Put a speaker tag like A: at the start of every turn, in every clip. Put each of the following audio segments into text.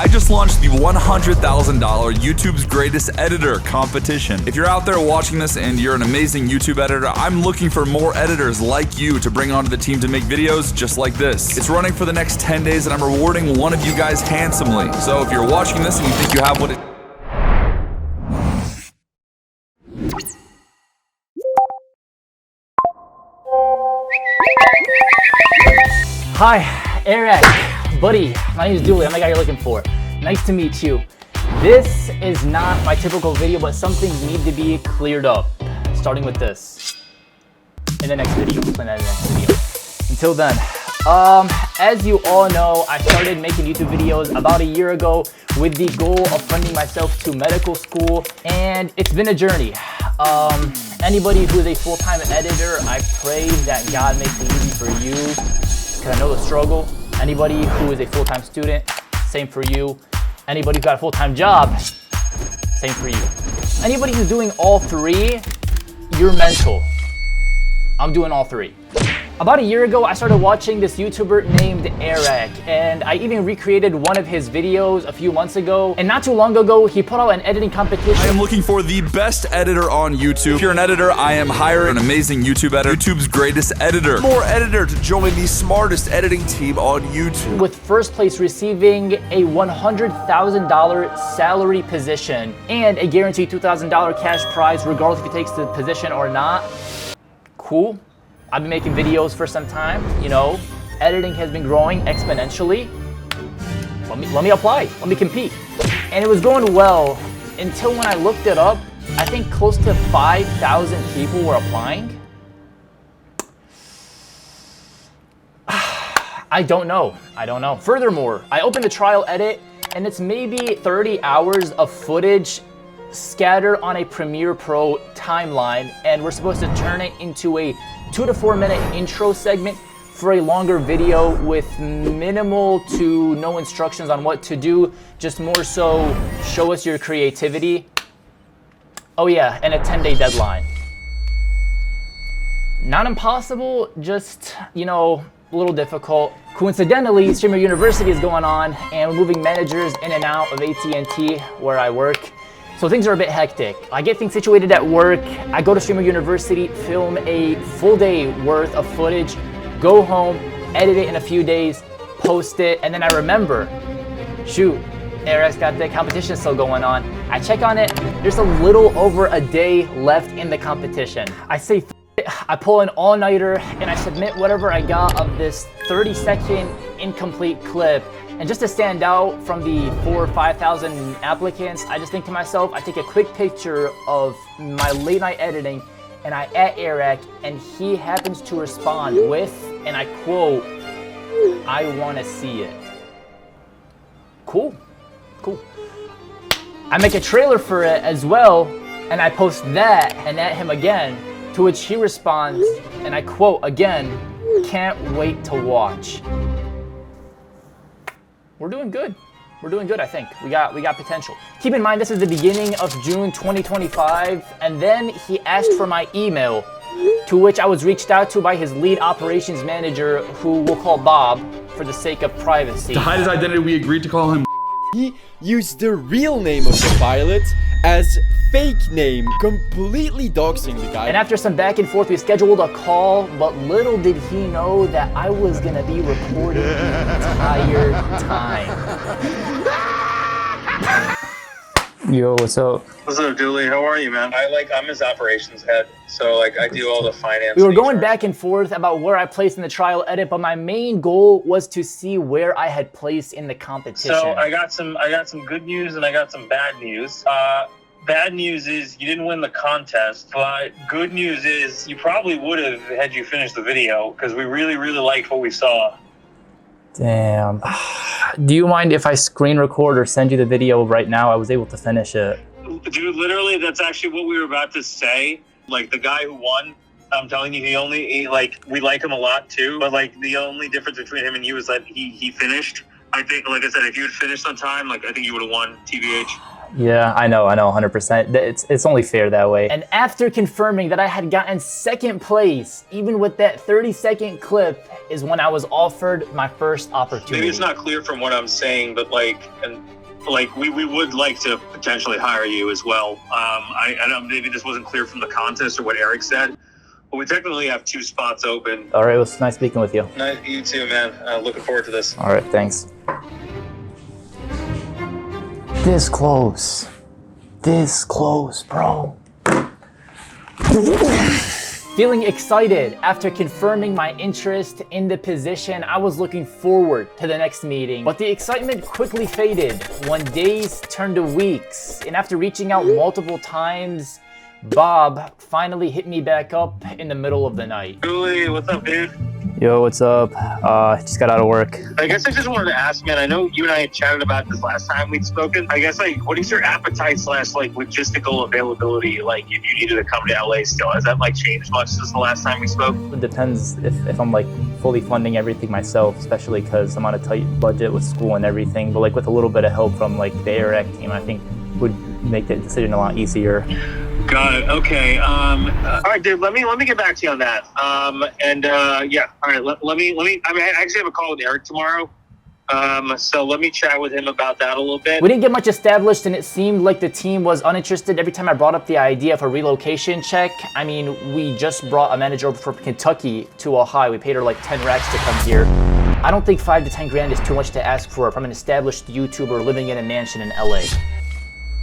A: I just launched the $100,000 YouTube's Greatest Editor competition. If you're out there watching this and you're an amazing YouTube editor, I'm looking for more editors like you to bring onto the team to make videos just like this. It's running for the next 10 days and I'm rewarding one of you guys handsomely. So if you're watching this and you think you have what it...
B: Hi, Airrack, buddy. My name is Dooley. I'm the guy you're looking for. Nice to meet you. This is not my typical video, but some things need to be cleared up. Starting with this. In the next video. Explain that in the next video. Until then, as you all know, I started making YouTube videos about a year ago with the goal of funding myself to medical school, and it's been a journey. Anybody who is a full-time editor, I pray that God makes it easy for you, because I know the struggle. Anybody who is a full-time student, same for you. Anybody who got a full-time job, same for you. Anybody who's doing all three, you're mental. I'm doing all three. About a year ago, I started watching this YouTuber named Airrack, and I even recreated one of his videos a few months ago. And not too long ago, he put out an editing competition.
A: I am looking for the best editor on YouTube. If you're an editor, I am hiring an amazing YouTube editor, YouTube's greatest editor. More editor to join the smartest editing team on YouTube.
B: With first place receiving a $100,000 salary position and a guaranteed $2,000 cash prize, regardless if he takes the position or not. Cool. I've been making videos for some time, you know, editing has been growing exponentially. Let me apply, let me compete. And it was going well until when I looked it up, I think close to 5,000 people were applying. I don't know. Furthermore, I opened the trial edit and it's maybe 30 hours of footage scattered on a Premiere Pro timeline, and we're supposed to turn it into a 2 to 4 minute intro segment for a longer video with minimal to no instructions on what to do, just more so show us your creativity. Oh yeah, and a 10-day deadline. Not impossible, just, you know, a little difficult. Coincidentally, Streamer University is going on and we're moving managers in and out of AT&T where I work. So things are a bit hectic. I get things situated at work, I go to Streamer University, film a full day worth of footage, go home, edit it in a few days, post it, and then I remember, shoot, Airrack's got the competition still going on. I check on it, there's a little over a day left in the competition. I say f it, I pull an all-nighter and I submit whatever I got of this 30-second incomplete clip. And just to stand out from the 4,000 or 5,000 applicants, I just think to myself, I take a quick picture of my late night editing and I at Airrack, and he happens to respond with, and I quote, "I want to see it." Cool. I make a trailer for it as well, and I post that and at him again, to which he responds, and I quote again, "Can't wait to watch." We're doing good. I think. We got potential. Keep in mind, this is the beginning of June 2025, and then he asked for my email, to which I was reached out to by his lead operations manager, who we'll call Bob for the sake of privacy.
A: To hide his identity, we agreed to call him.
C: He used the real name of the pilot as fake name, completely doxing the guy.
B: And after some back and forth, we scheduled a call, but little did he know that I was gonna be recording the entire time. Yo, what's up?
D: What's up, Dooley? How are you, man? I'm his operations head, so I do all the finance.
B: We were going back and forth about where I placed in the trial edit, but my main goal was to see where I had placed in the competition.
D: So I got some good news and I got some bad news. Bad news is you didn't win the contest, but good news is you probably would have had you finish the video, because we really liked what we saw.
B: Damn. Do you mind if I screen record or send you the video right now? I was able to finish it.
D: Dude, literally, that's actually what we were about to say. Like, the guy who won, I'm telling you, we like him a lot too, but the only difference between him and you is that he finished. I think, like I said, if you had finished on time, I think you would have won, TBH.
B: Yeah, I know, 100%. It's only fair that way. And after confirming that I had gotten second place, even with that 30-second clip, is when I was offered my first opportunity.
D: Maybe it's not clear from what I'm saying, but we would like to potentially hire you as well. I know maybe this wasn't clear from the contest or what Eric said, but we technically have 2 spots open.
B: All right, it was nice speaking with you.
D: Nice, you too, man. Looking forward to this.
B: All right, thanks. This close, bro. Feeling excited after confirming my interest in the position, I was looking forward to the next meeting, but the excitement quickly faded when days turned to weeks, and after reaching out multiple times, Bob finally hit me back up in the middle of the night.
D: Julie, what's up, dude?
B: Yo, what's up? Just got out of work.
D: I guess I just wanted to ask, man, I know you and I had chatted about this last time we'd spoken. I guess, what is your appetite / logistical availability, if you needed to come to LA still? Has that, changed much since the last time we spoke?
B: It depends if I'm, fully funding everything myself, especially because I'm on a tight budget with school and everything. But, with a little bit of help from, the Airrack team, I think would make that decision a lot easier.
D: Got it. Okay. All right, dude. Let me get back to you on that. Yeah. All right. Let me. I actually have a call with Eric tomorrow. So let me chat with him about that a little bit.
B: We didn't get much established, and it seemed like the team was uninterested every time I brought up the idea of a relocation check. I mean, we just brought a manager over from Kentucky to Ohio. We paid her 10 racks to come here. I don't think 5 to 10 grand is too much to ask for from an established YouTuber living in a mansion in LA.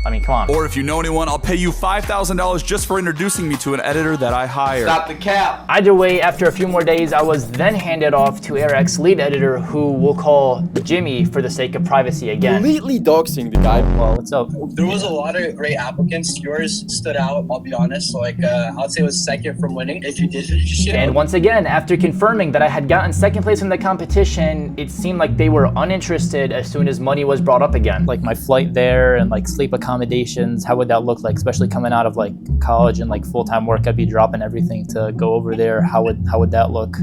B: I mean, come on.
A: Or if you know anyone, I'll pay you $5,000 just for introducing me to an editor that I hired.
C: Stop the cap.
B: Either way, after a few more days, I was then handed off to Airrack's lead editor, who we'll call Jimmy for the sake of privacy again.
C: Completely doxing the guy.
B: Well, what's up?
E: There was a lot of great applicants. Yours stood out, I'll be honest. I'd say it was second from winning. If you did shit.
B: And once again, after confirming that I had gotten second place in the competition, it seemed like they were uninterested as soon as money was brought up again. My flight there and sleep accommodations, how would that look like, especially coming out of college and full-time work? I'd be dropping everything to go over there. How would that look?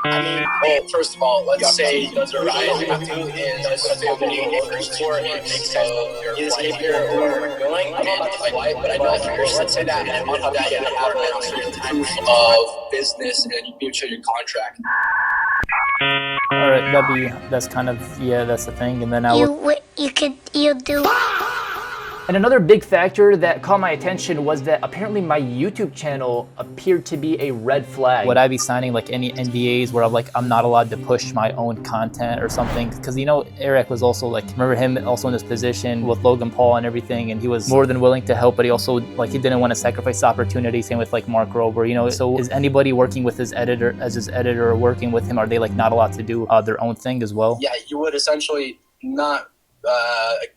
E: I mean, well, first of all, let's say he does arrive and does family tour and makes sense. You just get here or going, I don't know about the flight, but I know let's say that, and on top of that, you have proof of business and you need to show your contract.
B: All right, that's kind of, yeah, that's the thing. And then
F: you do.
B: And another big factor that caught my attention was that apparently my YouTube channel appeared to be a red flag. Would I be signing any NDAs where I'm not allowed to push my own content or something? Because Airrack was also remember him also in this position with Logan Paul and everything, and he was more than willing to help, but he also he didn't want to sacrifice opportunity. Same with Mark Rober, So is anybody working with his editor or working with him? Are they not allowed to do their own thing as well?
E: Yeah, you would essentially not.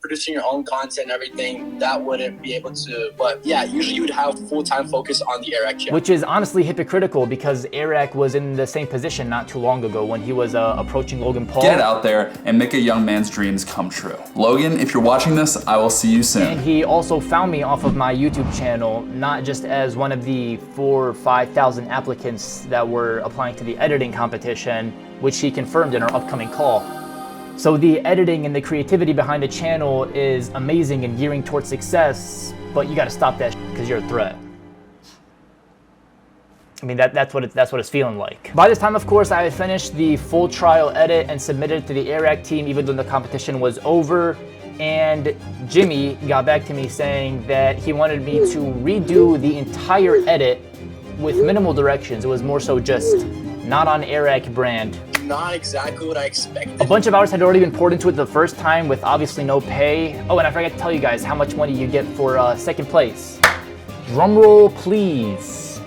E: Producing your own content and everything, that wouldn't be able to, but yeah, usually you would have full-time focus on the Airrack channel.
B: Which is honestly hypocritical because Airrack was in the same position not too long ago when he was approaching Logan Paul.
A: Get out there and make a young man's dreams come true. Logan, if you're watching this, I will see you soon.
B: And he also found me off of my YouTube channel, not just as one of the 4,000 or 5,000 applicants that were applying to the editing competition, which he confirmed in our upcoming call. So the editing and the creativity behind the channel is amazing and gearing towards success, but you gotta stop that because you're a threat. I mean, that's what it's feeling like. By this time, of course, I had finished the full trial edit and submitted it to the Airrack team even though the competition was over. And Jimmy got back to me saying that he wanted me to redo the entire edit with minimal directions. It was more so just not on Airrack brand.
E: Not exactly what I expected.
B: A bunch of hours had already been poured into it the first time with obviously no pay. Oh, and I forgot to tell you guys how much money you get for second place. Drum roll, please.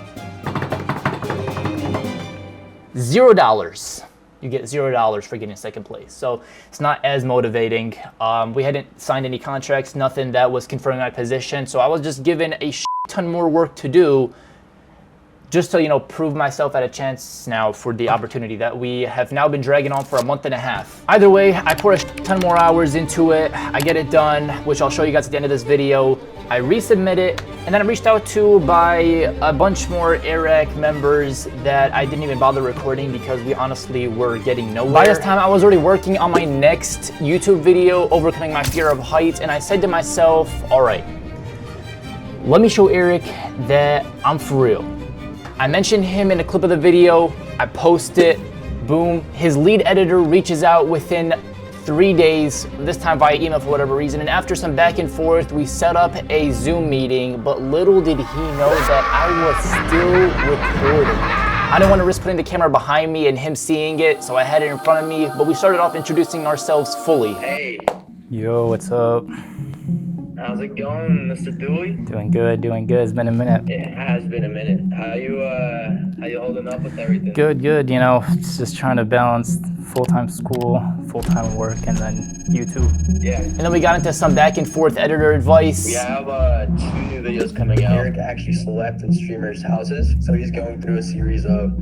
B: $0. You get $0 for getting second place. So it's not as motivating. We hadn't signed any contracts, nothing that was confirming my position. So I was just given a ton more work to do just to, you know, prove myself at a chance now for the opportunity that we have now been dragging on for a month and a half. Either way, I pour a ton more hours into it. I get it done, which I'll show you guys at the end of this video. I resubmit it, and then I reached out to by a bunch more Airrack members that I didn't even bother recording because we honestly were getting nowhere. By this time, I was already working on my next YouTube video, overcoming my fear of heights, and I said to myself, all right, let me show Eric that I'm for real. I mentioned him in a clip of the video, I post it, boom. His lead editor reaches out within 3 days, this time via email for whatever reason, and after some back and forth, we set up a Zoom meeting, but little did he know that I was still recording. I didn't want to risk putting the camera behind me and him seeing it, so I had it in front of me, but we started off introducing ourselves fully.
E: Hey,
B: Yo, what's up?
E: how's it going, Mr. Dewey?
B: Doing good, doing good. It's been a minute.
E: It has been a minute. How you holding up with everything?
B: Good, good. You know, just trying to balance full-time school, full-time work, and then YouTube.
E: Yeah.
B: And then we got into some back and forth editor advice.
E: We have 2 new videos coming out. Eric actually selected streamers' houses, so he's going through a series of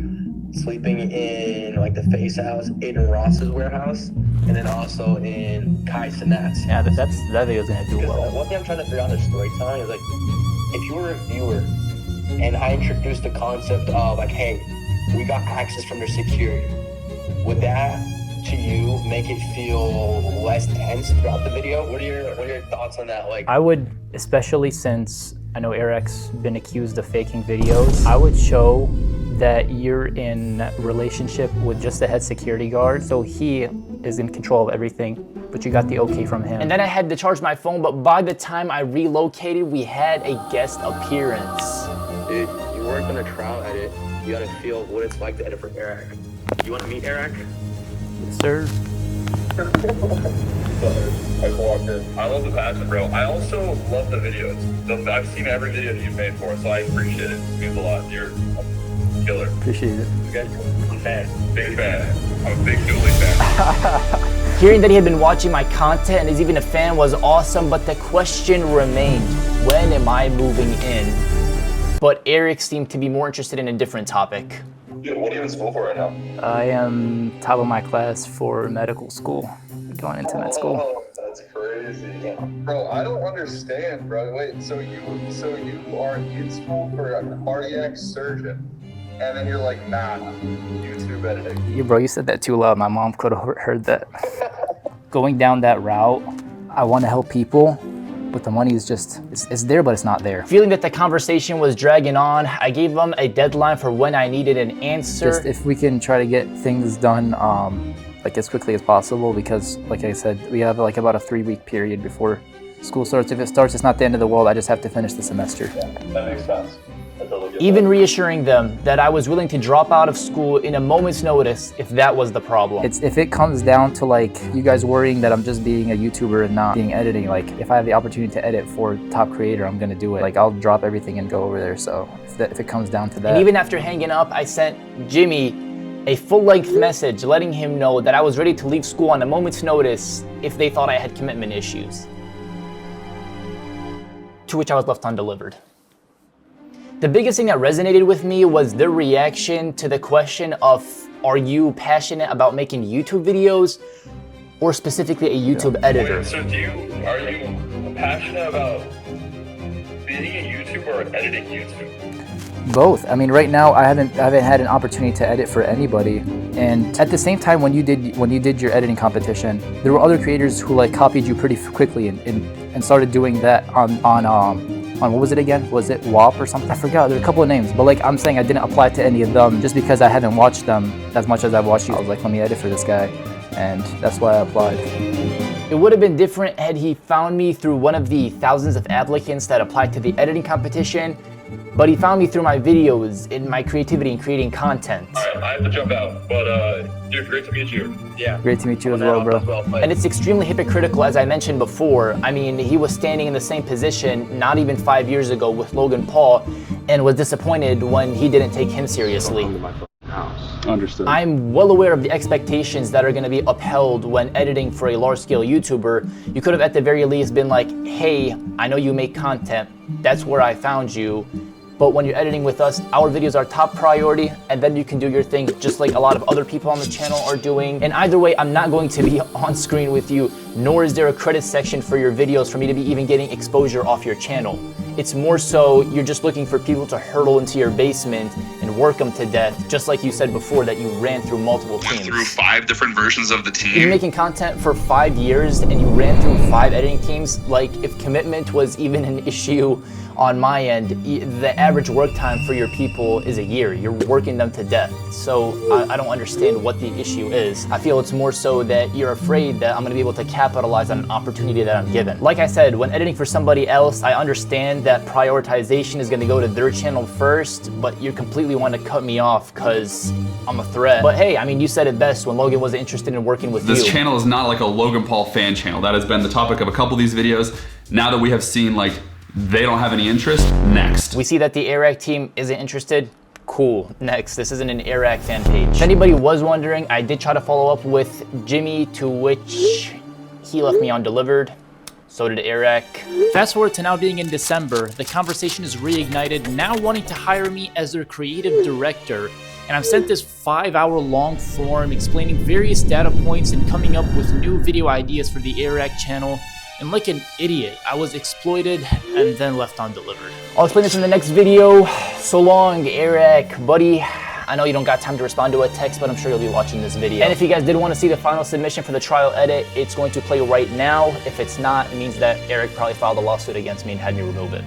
E: sleeping in like the Face House, Aiden Ross's warehouse, and then also in Kai Sinat's.
B: Yeah, that video's gonna do well.
E: One thing I'm trying to figure out in storytelling is like, if you were a viewer and I introduced the concept of like, hey, we got access from their security, would that to you make it feel less tense throughout the video? What are your thoughts on that? Like,
B: I would, especially since I know Eric's been accused of faking videos, I would show that you're in a relationship with just the head security guard, so he is in control of everything, but you got the okay from him. And then I had to charge my phone, but by the time I relocated, we had a guest appearance.
E: dude, you worked on a trial edit. You gotta feel what it's like to edit for Airrack. You wanna meet Airrack?
B: Yes, sir.
A: I walked in. I love the passion, bro. I also love the videos. I've seen every video that you've made for us, so I appreciate it. It means a lot. You're a killer.
B: Appreciate it.
E: Okay. I'm a fan.
A: Big fan. I'm a big Dooley fan.
B: Hearing that he had been watching my content and is even a fan was awesome, but the question remained, when am I moving in? But Eric seemed to be more interested in a different topic.
A: Dude, what are you in school for right now?
B: I am top of my class for medical school, going into med school.
A: Oh, that's crazy. Bro, I don't understand, bro. Wait, so you are in school for a cardiac surgeon, and then you're like, nah, YouTube editing.
B: Yeah, bro, you said that too loud. My mom could have heard that. Going down that route, I want to help people, but the money is just, it's there, but it's not there. Feeling that the conversation was dragging on, I gave them a deadline for when I needed an answer. Just if we can try to get things done like as quickly as possible, because like I said, we have like about a 3-week period before school starts. If it starts, it's not the end of the world. I just have to finish the semester.
A: Yeah, that makes sense.
B: Even reassuring them that I was willing to drop out of school in a moment's notice if that was the problem. If it comes down to like you guys worrying that I'm just being a YouTuber and not being editing, like if I have the opportunity to edit for top creator, I'm gonna do it. Like I'll drop everything and go over there. So if it comes down to that. And even after hanging up, I sent Jimmy a full-length message letting him know that I was ready to leave school on a moment's notice if they thought I had commitment issues. To which I was left undelivered. The biggest thing that resonated with me was their reaction to the question of, are you passionate about making YouTube videos or specifically a YouTube editor?
A: Wait, so are you passionate about being a YouTuber or editing YouTube?
B: Both. I mean, right now I haven't had an opportunity to edit for anybody, and at the same time when you did your editing competition, there were other creators who like copied you pretty quickly and started doing that on what was it again? Was it WAP or something? I forgot. There were a couple of names, but like I'm saying, I didn't apply to any of them just because I haven't watched them as much as I've watched you. I was like, let me edit for this guy, and that's why I applied. It would have been different had he found me through one of the thousands of applicants that applied to the editing competition, but he found me through my videos and my creativity in creating content.
A: All right, I have to jump out, but dude, great to meet you.
E: Yeah.
B: Great to meet you as well, bro. And it's extremely hypocritical, as I mentioned before. I mean, he was standing in the same position not even 5 years ago with Logan Paul and was disappointed when he didn't take him seriously.
A: Understood.
B: I'm well aware of the expectations that are going to be upheld when editing for a large-scale YouTuber. You could have at the very least been like, hey, I know you make content. That's where I found you. But when you're editing with us, our videos are top priority, and then you can do your thing just like a lot of other people on the channel are doing. And either way, I'm not going to be on screen with you, nor is there a credit section for your videos for me to be even getting exposure off your channel. It's more so you're just looking for people to hurtle into your basement and work them to death, just like you said before that you ran through multiple teams.
A: Went through 5 different versions of the team.
B: You're making content for 5 years and you ran through 5 editing teams. Like, if commitment was even an issue on my end, the average work time for your people is a year. You're working them to death. So I don't understand what the issue is. I feel it's more so that you're afraid that I'm gonna be able to capitalize on an opportunity that I'm given. Like I said, when editing for somebody else, I understand that prioritization is gonna go to their channel first, but you completely want to cut me off because I'm a threat. But hey, I mean, you said it best when Logan wasn't interested in working with you.
A: This channel is not like a Logan Paul fan channel. That has been the topic of a couple of these videos. Now that we have seen like they don't have any interest, next.
B: We see that the Airrack team isn't interested. Cool, next. This isn't an Airrack fan page. If anybody was wondering, I did try to follow up with Jimmy, to which he left me undelivered. So did Airrack.
G: Fast forward to now being in December, the conversation is reignited, now wanting to hire me as their creative director. And I've sent this 5-hour-long form explaining various data points and coming up with new video ideas for the Airrack channel. And like an idiot, I was exploited and then left undelivered.
B: I'll explain this in the next video. So long, Airrack, buddy. I know you don't got time to respond to a text, but I'm sure you'll be watching this video. And if you guys did want to see the final submission for the trial edit, it's going to play right now. If it's not, it means that Eric probably filed a lawsuit against me and had me remove it.